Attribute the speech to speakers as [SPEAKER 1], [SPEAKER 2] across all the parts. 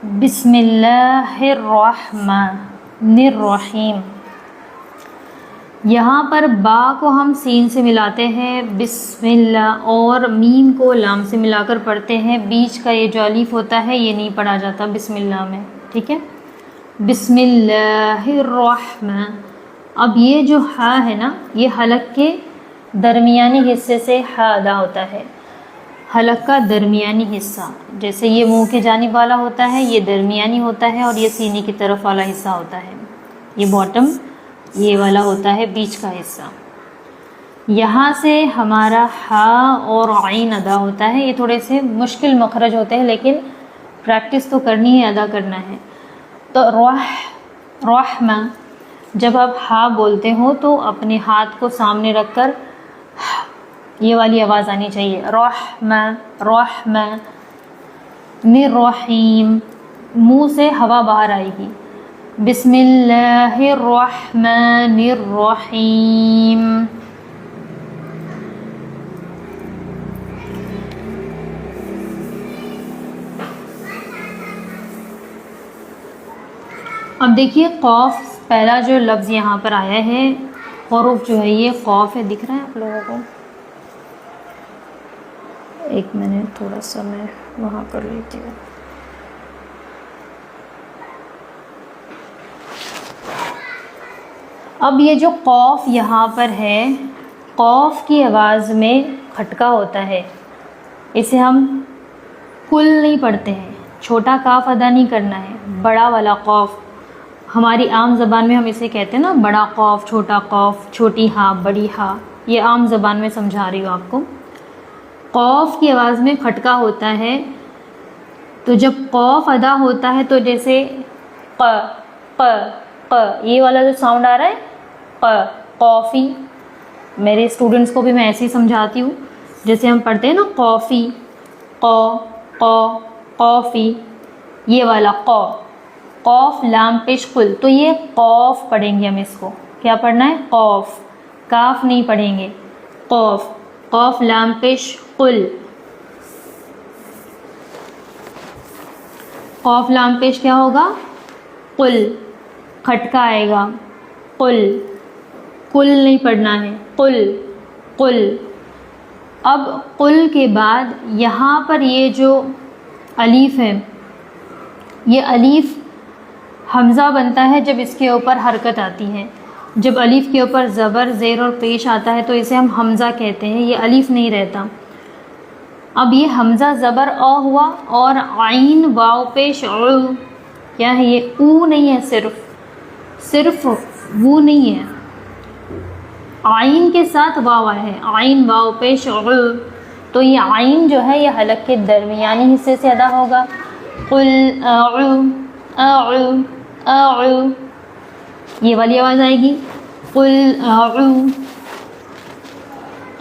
[SPEAKER 1] بسم اللہ الرحمن الرحیم. یہاں پر با کو ہم سین سے ملاتے ہیں بسم اللہ، اور میم کو لام سے ملا کر پڑھتے ہیں. بیچ کا یہ جو الف ہوتا ہے یہ نہیں پڑھا جاتا بسم اللہ میں، ٹھیک ہے. بسم اللہ الرحمن. اب یہ جو ہا ہے نا، یہ حلق کے درمیانی حصے سے ہا ادا ہوتا ہے. حلق کا درمیانی حصہ، جیسے یہ منہ کے جانب والا ہوتا ہے یہ درمیانی ہوتا ہے، اور یہ سینے کی طرف والا حصہ ہوتا ہے. یہ باٹم یہ والا ہوتا ہے بیچ کا حصہ. یہاں سے ہمارا ہا اور عین ادا ہوتا ہے. یہ تھوڑے سے مشکل مخرج ہوتے ہیں لیکن پریکٹس تو کرنی ہے، ادا کرنا ہے. تو رحمہ، جب آپ ہا بولتے ہو تو اپنے ہاتھ کو سامنے رکھ کر یہ والی آواز آنی چاہیے. رحمہ رحمہ. الرحیم، منہ سے ہوا باہر آئے گی. بسم اللہ الرحمن الرحیم. اب دیکھیے قوف، پہلا جو لفظ یہاں پر آیا ہے حروف جو ہے یہ قوف ہے. دکھ رہا ہے آپ لوگوں کو؟ ایک منٹ، تھوڑا سا میں وہاں کر لیتی ہوں. اب یہ جو قوف یہاں پر ہے، قوف کی آواز میں کھٹکا ہوتا ہے. اسے ہم کل نہیں پڑھتے ہیں، چھوٹا کاف ادا نہیں کرنا ہے. بڑا والا قوف، ہماری عام زبان میں ہم اسے کہتے ہیں نا، بڑا قوف، چھوٹا قوف، چھوٹی ہا، بڑی ہا. یہ عام زبان میں سمجھا رہی ہوں آپ کو. قوف کی آواز میں کھٹکا ہوتا ہے. تو جب قوف ادا ہوتا ہے تو جیسے ق ق ق، یہ والا جو ساؤنڈ آ رہا ہے ق، قوفی. میرے اسٹوڈنٹس کو بھی میں ایسے ہی سمجھاتی ہوں، جیسے ہم پڑھتے ہیں نا قوفی، ق ق قوفی. یہ والا ق، قوف لام پیش قل. تو یہ قوف پڑھیں گے ہم. اس کو کیا پڑھنا ہے؟ قوف. کاف نہیں پڑھیں گے، قوف. قوف لام پیش قل. قوف لام پیش کیا ہوگا؟ قل. کھٹکا آئے گا، قل. قل نہیں پڑھنا ہے، قل قل. اب قل کے بعد یہاں پر یہ جو الف ہے، یہ الف حمزہ بنتا ہے جب اس کے اوپر حرکت آتی ہے. جب الف کے اوپر زبر، زیر اور پیش آتا ہے تو اسے ہم حمزہ کہتے ہیں. یہ الف نہیں رہتا. اب یہ حمزہ زبر او ہوا، اور عین واو پیش او. کیا ہے یہ؟ او نہیں ہے، صرف وہ نہیں ہے. عین کے ساتھ واو آیا ہے، عین واو پیش او. تو یہ عین جو ہے یہ حلق کے درمیانی حصے سے ادا ہوگا. قل اعو اعو اعو، یہ والی آواز آئے گی. قل اعو.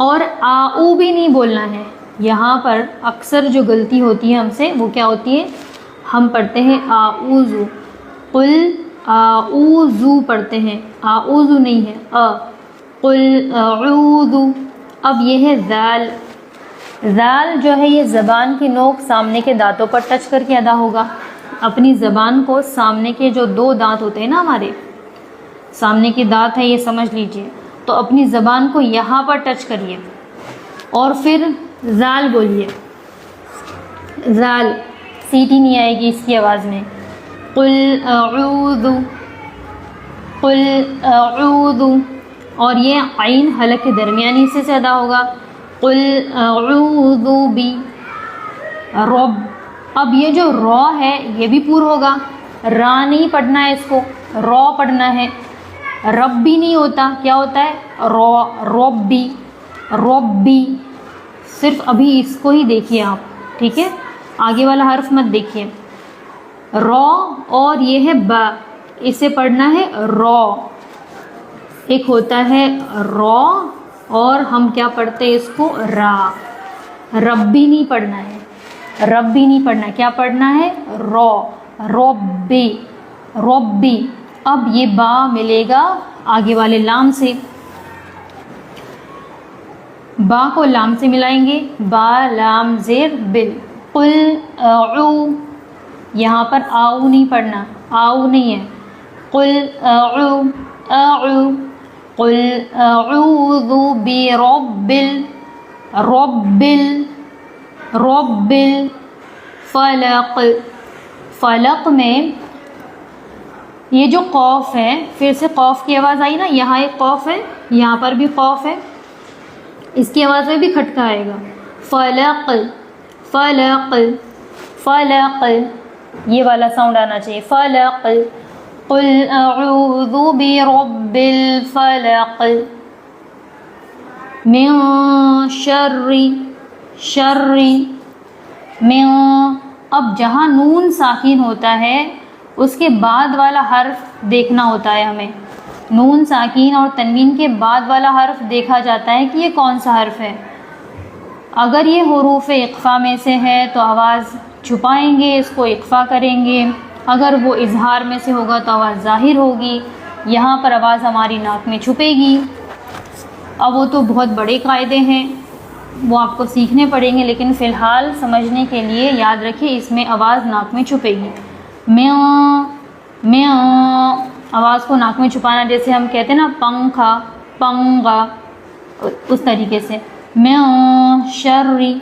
[SPEAKER 1] اور آؤ بھی نہیں بولنا ہے. یہاں پر اکثر جو غلطی ہوتی ہے ہم سے وہ کیا ہوتی ہے؟ ہم پڑھتے ہیں اعوذ. قل اعوذ پڑھتے ہیں، اعوذ نہیں ہے. قل اعوذ. اب یہ ہے ذال. ذال جو ہے یہ زبان کی نوک سامنے کے دانتوں پر ٹچ کر کے ادا ہوگا. اپنی زبان کو سامنے کے جو دو دانت ہوتے ہیں نا، ہمارے سامنے کے دانت ہیں، یہ سمجھ لیجئے. تو اپنی زبان کو یہاں پر ٹچ کریے اور پھر ذال بولیے. ذال، سیٹی نہیں آئے گی اس کی آواز میں. قل اعوذ قل اعوذ. اور یہ عین حلق کے درمیانی حصے سے ادا ہوگا. قل اعوذ بی رب. اب یہ جو را ہے یہ بھی پور ہوگا. را نہیں پڑھنا ہے، اس کو را پڑھنا ہے. رب بھی نہیں ہوتا، کیا ہوتا ہے؟ را. ربی ربی. صرف ابھی اس کو ہی دیکھیے آپ، ٹھیک ہے؟ آگے والا حرف مت دیکھیے. را اور یہ ہے با، اسے پڑھنا ہے را. ایک ہوتا ہے را اور ہم کیا پڑھتے ہیں اس کو؟ را. ربی نہیں پڑھنا ہے، رب بھی نہیں پڑھنا ہے. کیا پڑھنا ہے؟ را. ربی ربی. اب یہ با ملے گا آگے والے لام سے. با کو لام سے ملائیں گے، با لام زیر بل. قل اعو یہاں پر آؤ نہیں پڑھنا، آؤ نہیں ہے. قل اعو اعو قل اعوذ برب رب رب الفلق. فلق میں یہ جو قوف ہے، پھر سے قوف کی آواز آئی نا، یہاں ایک قوف ہے، یہاں پر بھی قوف ہے، اس کی آواز میں بھی کھٹکا آئے گا. فلق فلق فلق، یہ والا ساؤنڈ آنا چاہیے. فلق قل اعوذ برب الفلق من شر شر من. اب جہاں نون ساکن ہوتا ہے اس کے بعد والا حرف دیکھنا ہوتا ہے ہمیں. نون ساکین اور تنوین کے بعد والا حرف دیکھا جاتا ہے کہ یہ کون سا حرف ہے. اگر یہ حروف اقفا میں سے ہے تو آواز چھپائیں گے، اس کو اقفا کریں گے. اگر وہ اظہار میں سے ہوگا تو آواز ظاہر ہوگی. یہاں پر آواز ہماری ناک میں چھپے گی. اب وہ تو بہت بڑے قاعدے ہیں، وہ آپ کو سیکھنے پڑیں گے، لیکن فی الحال سمجھنے کے لیے یاد رکھیں اس میں آواز ناک میں چھپے گی. میں آواز کو ناک میں چھپانا، جیسے ہم کہتے ہیں نا پنکھا پنگا، اس طریقے سے. میں شری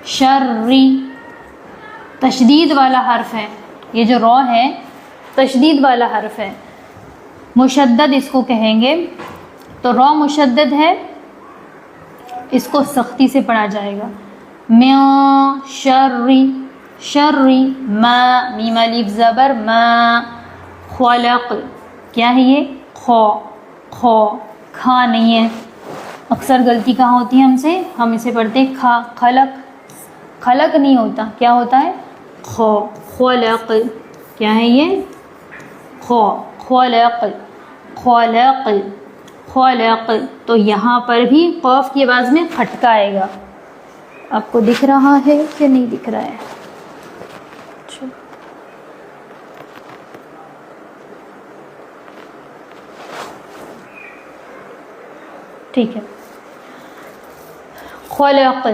[SPEAKER 1] شری. تشدید والا حرف ہے یہ جو را ہے، تشدید والا حرف ہے، مشدد اس کو کہیں گے. تو را مشدد ہے، اس کو سختی سے پڑھا جائے گا. میں شری شری ما، میم الف زبر ما. خلق کیا ہے یہ؟ خو خو، کھا نہیں ہے. اکثر غلطی کہاں ہوتی ہے ہم سے، ہم اسے پڑھتے ہیں کھا. خلق خلق نہیں ہوتا، کیا ہوتا ہے؟ خو. خلق کیا ہے یہ؟ خو. خلق خلق خلق. تو یہاں پر بھی قوف کی آواز میں کھٹکا آئے گا. آپ کو دکھ رہا ہے کہ نہیں دکھ رہا ہے؟ ٹھیک ہے. خلق،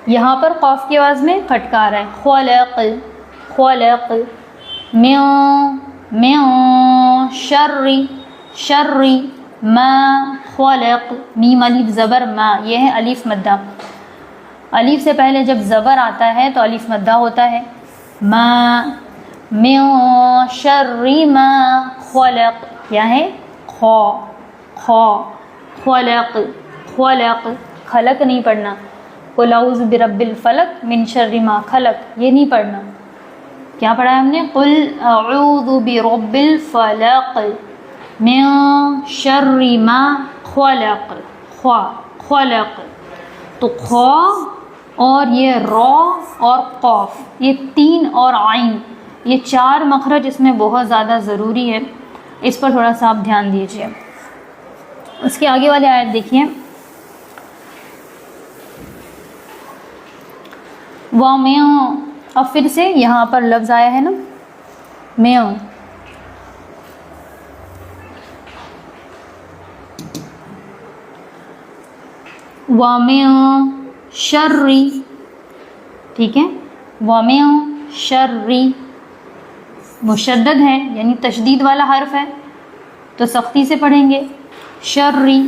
[SPEAKER 1] یہاں پر قوف کی آواز میں کھٹکا آ رہا ہے. خلق خلق. من شر شر ما خلق. میم الف زبر ما، یہ ہے الف مدہ. الف سے پہلے جب زبر آتا ہے تو الف مدہ ہوتا ہے. ما من شر ما خلق کیا ہے؟ خو خو. خلق خلق. خلق نہیں پڑھنا. قل اعوذ برب الفلق من شر ما خلق، یہ نہیں پڑھنا. کیا پڑھا ہے ہم نے؟ قل اعوذ برب الفلق من شر ما خلق. خوا خلق. تو خوا اور یہ را اور قوف، یہ تین اور عین، یہ چار مخرج اس میں بہت زیادہ ضروری ہے. اس پر تھوڑا سا آپ دھیان دیجیے. اس کے آگے والی آیت دیکھیے. وَمِن، اب پھر سے یہاں پر لفظ آیا ہے نا میں. وَمِن شَرِّ، ٹھیک ہے. وَمِن شَرِّ مشدد ہے، یعنی تشدید والا حرف ہے تو سختی سے پڑھیں گے. شَرِّ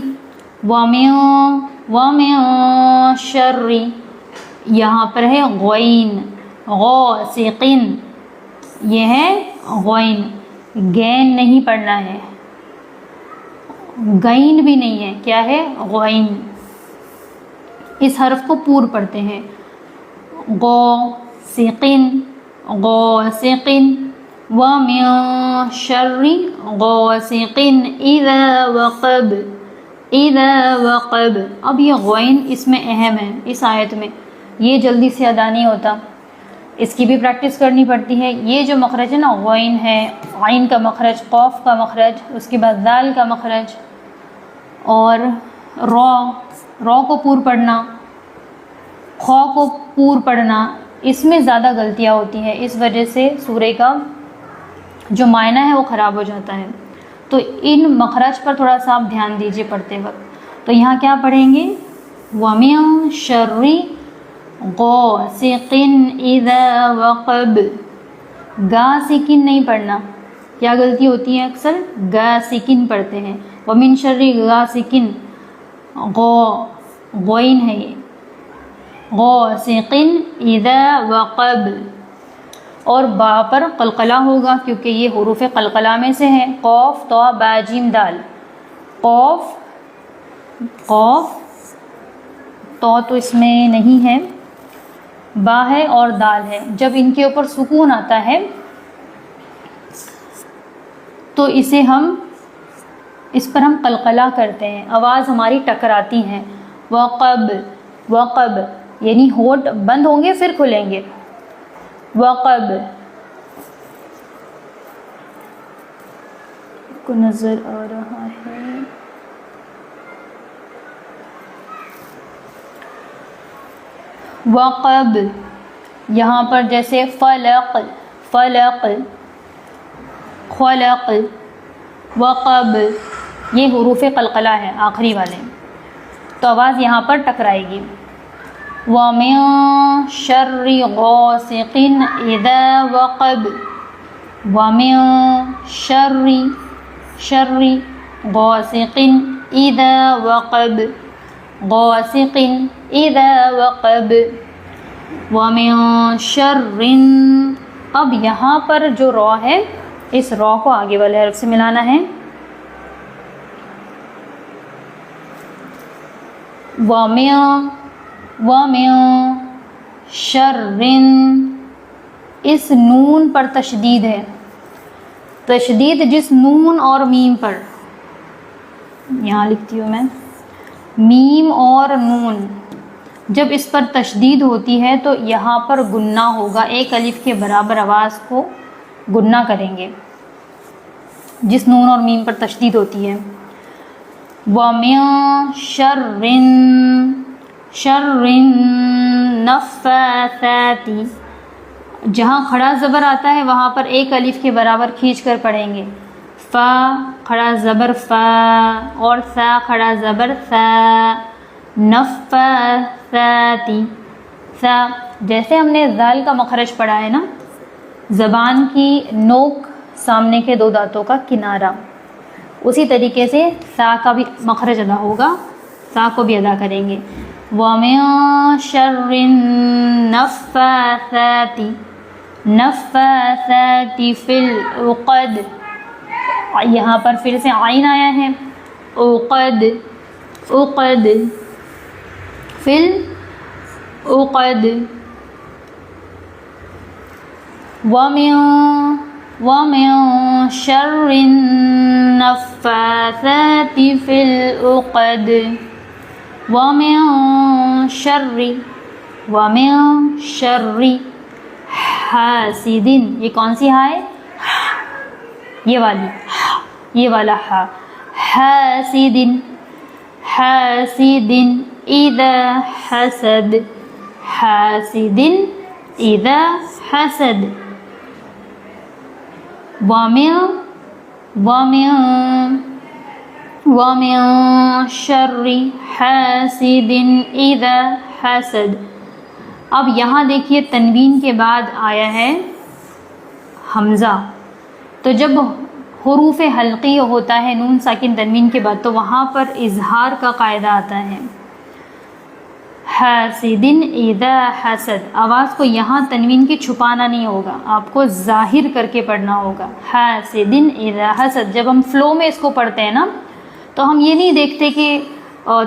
[SPEAKER 1] وَمِن شَرِّ. یہاں پر ہے غین غاسقن، یہ ہے غین. گین نہیں پڑھنا ہے، غین بھی نہیں ہے، کیا ہے؟ غین. اس حرف کو پور پڑھتے ہیں. غاسقن غاسقن. وَمِن شَرِّ غَاسِقٍ إِذَا وَقَبَ إِذَا وَقَبَ. اب یہ غین اس میں اہم ہے، اس آیت میں یہ جلدی سے ادا نہیں ہوتا، اس کی بھی پریکٹس کرنی پڑتی ہے. یہ جو مخرج ہے نا، غین ہے، عین کا مخرج، قوف کا مخرج، اس کے بعد ذال کا مخرج، اور را کو پور پڑھنا، خو کو پور پڑھنا، اس میں زیادہ غلطیاں ہوتی ہیں. اس وجہ سے سورہ کا جو معنی ہے وہ خراب ہو جاتا ہے. تو ان مخرج پر تھوڑا سا آپ دھیان دیجیے پڑھتے وقت. تو یہاں کیا پڑھیں گے؟ وَمِن شَرِّ غاسق اذا وقب. گا سکن نہیں پڑھنا. کیا غلطی ہوتی ہے اکثر؟ گا سکن پڑھتے ہیں. ومن شر غاسقن، غوین ہے یہ، غاسق اذا وقب. اور با پر قلقلہ ہوگا کیونکہ یہ حروف قلقلہ میں سے ہے. قوف طا با جیم دال. قوف تو اس میں نہیں ہے، با ہے اور دال ہے. جب ان کے اوپر سکون آتا ہے تو اس پر ہم قلقلہ کرتے ہیں، آواز ہماری ٹکراتی ہیں. وقب یعنی ہونٹ بند ہوں گے پھر کھلیں گے. وقب کو نظر آ رہا ہے. وقب یہاں پر جیسے فلق، خلق، وقب یہ حروف قلقلہ ہے آخری والے، تو آواز یہاں پر ٹکرائے گی. وَمِن شَرِّ غَاسِقٍ إِذَا وَقَبَ. وَمِن شَرِّ غَاسِقٍ إِذَا وَقَبَ. غاسق اذا وقب. ومن شر. اب یہاں پر جو را ہے اس را کو آگے والے حرف سے ملانا ہے. ومن شر، اس نون پر تشدید ہے. تشدید جس نون اور میم پر، یہاں لکھتی ہوں میں، میم اور نون جب اس پر تشدید ہوتی ہے تو یہاں پر گنہ ہوگا. ایک الف کے برابر آواز کو گنہ کریں گے جس نون اور میم پر تشدید ہوتی ہے. وَمِن شَرِّ النَّفَّاثَاتِ. جہاں کھڑا زبر آتا ہے وہاں پر ایک الف کے برابر کھینچ کر پڑھیں گے. فا کھڑا زبر فا اور سا کھڑا زبر سا. نفاثاتی، سا جیسے ہم نے ذال کا مخرج پڑھا ہے نا، زبان کی نوک سامنے کے دو دانتوں کا کنارہ، اسی طریقے سے سا کا بھی مخرج ادا ہوگا، سا کو بھی ادا کریں گے. وَمِن شَرِّ النَّفَّاثَاتِ. نفاثات فی العقد، یہاں پر پھر سے عین آیا ہے. عقد فی العقد. ومن شر النفاثات فی العقد. ومن شر حاسد. یہ کون سی ہا ہے؟ یہ والا ہا. حاسد اذا حسد. حاسد اذا حسد. ومن شر حاسد اذا حسد. اب یہاں دیکھیے تنوین کے بعد آیا ہے حمزہ، تو جب حروف حلقی ہوتا ہے نون ساکن تنوین کے بعد تو وہاں پر اظہار کا قاعدہ آتا ہے. حاسد اذا حسد، آواز کو یہاں تنوین کی چھپانا نہیں ہوگا، آپ کو ظاہر کر کے پڑھنا ہوگا. حاسد اذا حسد. جب ہم فلو میں اس کو پڑھتے ہیں نا تو ہم یہ نہیں دیکھتے کہ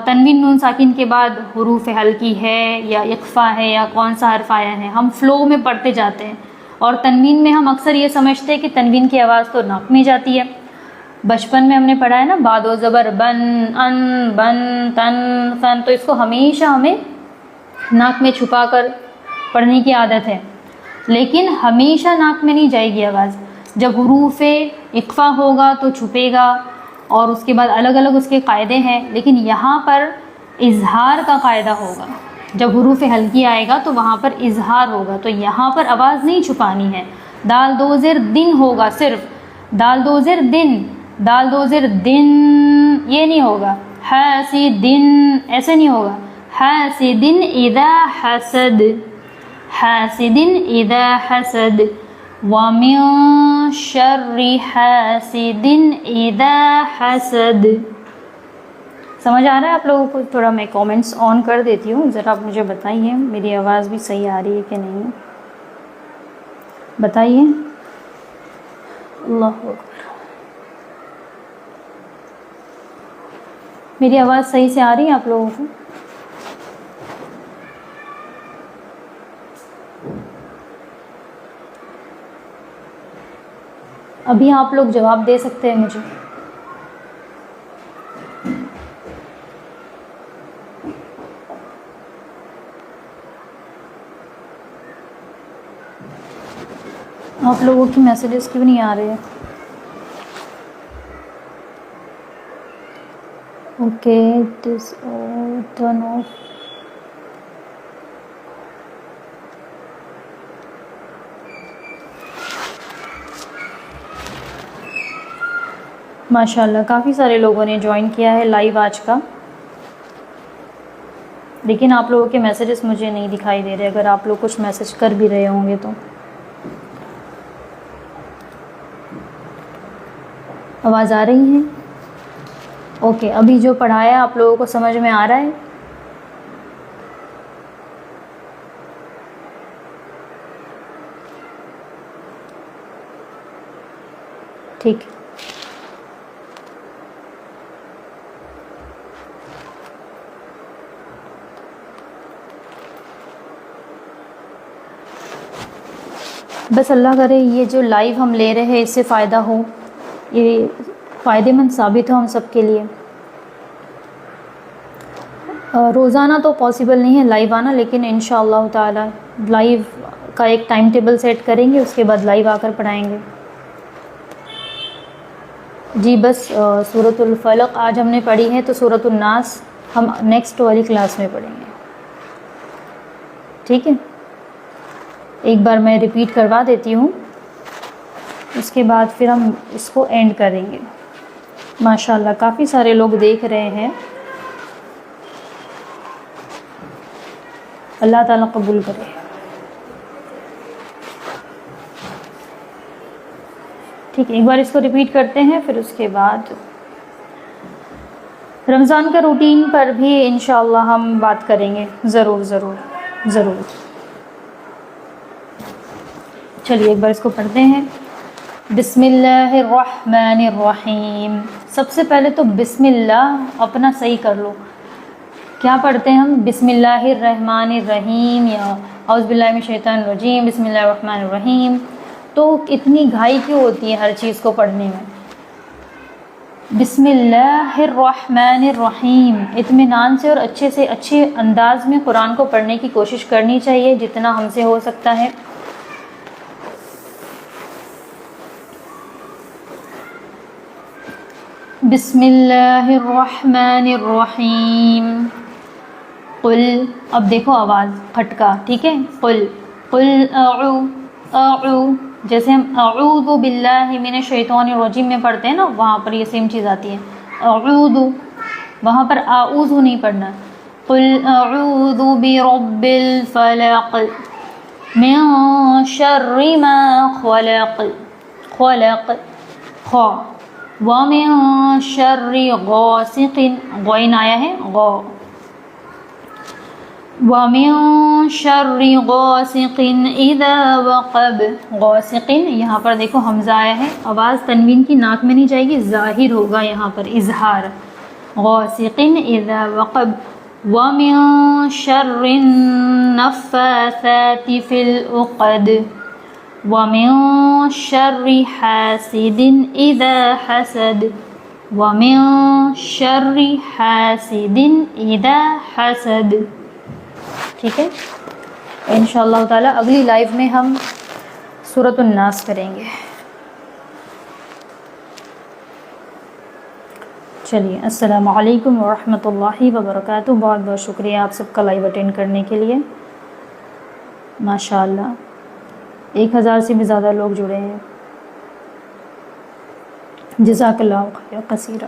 [SPEAKER 1] تنوین نون ساکن کے بعد حروف حلقی ہے یا اخفا ہے یا کون سا حرف آیا ہے، ہم فلو میں پڑھتے جاتے ہیں. اور تنوین میں ہم اکثر یہ سمجھتے ہیں کہ تنوین کی آواز تو ناک میں جاتی ہے. بچپن میں ہم نے پڑھا ہے نا باد و زبر بن، ان، بن، تن، فن، تو اس کو ہمیشہ ہمیں ناک میں چھپا کر پڑھنے کی عادت ہے، لیکن ہمیشہ ناک میں نہیں جائے گی آواز. جب حروف اخفا ہوگا تو چھپے گا اور اس کے بعد الگ الگ اس کے قاعدے ہیں، لیکن یہاں پر اظہار کا قاعدہ ہوگا. جب حروف حلقی آئے گا تو وہاں پر اظہار ہوگا، تو یہاں پر آواز نہیں چھپانی ہے. دال دو زیر دن ہوگا، صرف دال دو زیر دن، دال دو زیر دن، یہ نہیں ہوگا. حاسد دن ایسے نہیں ہوگا. حاسد اذا حسد، حاسد اذا حسد، ومن شر حاسد اذا حسد۔ سمجھ آ رہا ہے آپ لوگوں کو؟ تھوڑا میں کامنٹس آن کر دیتی ہوں، ذرا آپ مجھے بتائیے میری آواز بھی صحیح آ رہی ہے کہ نہیں، بتائیے۔ اللہ اکبر، میری آواز صحیح سے آ رہی ہے آپ لوگوں کو؟ ابھی آپ لوگ جواب دے سکتے ہیں مجھے۔ آپ لوگوں کی میسیجز کیوں نہیں آ رہے ہیں؟ Okay this turn off. ماشاء اللہ کافی سارے لوگوں نے جوائن کیا ہے لائیو آج کا، لیکن آپ لوگوں کے میسیجز مجھے نہیں دکھائی دے رہے، اگر آپ لوگ کچھ میسیج کر بھی رہے ہوں گے تو۔ آواز آ رہی ہے؟ اوکے، ابھی جو پڑھایا آپ لوگوں کو سمجھ میں آ رہا ہے؟ ٹھیک ہے، بس اللہ کرے یہ جو لائیو ہم لے رہے ہیں اس سے فائدہ ہو، یہ فائدہ مند ثابت ہو ہم سب کے لیے۔ روزانہ تو پاسبل نہیں ہے لائیو آنا، لیکن انشاءاللہ تعالی لائیو کا ایک ٹائم ٹیبل سیٹ کریں گے، اس کے بعد لائیو آ کر پڑھائیں گے۔ جی بس سورۃ الفلق آج ہم نے پڑھی ہے، تو سورۃ الناس ہم نیکسٹ والی کلاس میں پڑھیں گے، ٹھیک ہے؟ ایک بار میں ریپیٹ کروا دیتی ہوں، اس کے بعد پھر ہم اس کو اینڈ کریں گے۔ ماشاءاللہ کافی سارے لوگ دیکھ رہے ہیں، اللہ تعالیٰ قبول کرے۔ ٹھیک ہے، ایک بار اس کو ریپیٹ کرتے ہیں، پھر اس کے بعد رمضان کا روٹین پر بھی انشاءاللہ ہم بات کریں گے، ضرور ضرور ضرور۔ چلیے ایک بار اس کو پڑھتے ہیں۔ بسم اللہ الرحمن الرحیم۔ سب سے پہلے تو بسم اللہ اپنا صحیح کر لو، کیا پڑھتے ہیں ہم؟ بسم اللہ الرحمن الرحیم یا اعوذ باللہ من الشیطان الرجیم، بسم اللہ الرحمن الرحیم۔ تو اتنی گھائی کیوں ہوتی ہے ہر چیز کو پڑھنے میں؟ بسم اللہ الرحمن الرحیم، اطمینان سے اور اچھے انداز میں قرآن کو پڑھنے کی کوشش کرنی چاہیے جتنا ہم سے ہو سکتا ہے۔ بسم اللہ الرحمن الرحیم۔ قل، اب دیکھو آواز کھٹکا، ٹھیک ہے؟ قل اعوذ، جیسے ہم اعوذ باللہ من الشیطان الرجیم میں پڑھتے ہیں نا، وہاں پر یہ سیم چیز آتی ہے، اعوذ، وہاں پر اعوذ نہیں پڑھنا۔ قل اعوذ برب الفلق من شر ما خلق، خلق خ، ومن شر غاسق، غین آیا ہے غ، وَمِن شَرِّ غَاسِقٍ إِذَا وَقَبَ، غاسق، یہاں پر دیکھو حمزہ آیا ہے، آواز تنوین کی ناک میں نہیں جائے گی، ظاہر ہوگا یہاں پر اظہار، غاسق إِذَا وَقَبَ، وَمِن شَرِّ النَّفَّاثَاتِ فِي الْعُقَدِ، وَمِن شَرِّ حَاسِدٍ إِذَا حَسَدَ، وَمِن شَرِّ حَاسِدٍ إِذَا حَسَدَ۔ ٹھیک ہے، انشاءاللہ تعالیٰ اگلی لائیو میں ہم سورۃ الناس کریں گے۔ چلیے، السلام علیکم ورحمۃ اللہ وبرکاتہ۔ بہت بہت شکریہ آپ سب کا لائیو اٹینڈ کرنے کے لیے، ماشاءاللہ 1000 سے بھی زیادہ لوگ جڑے ہیں، جزاک اللہ خیر کثیرا۔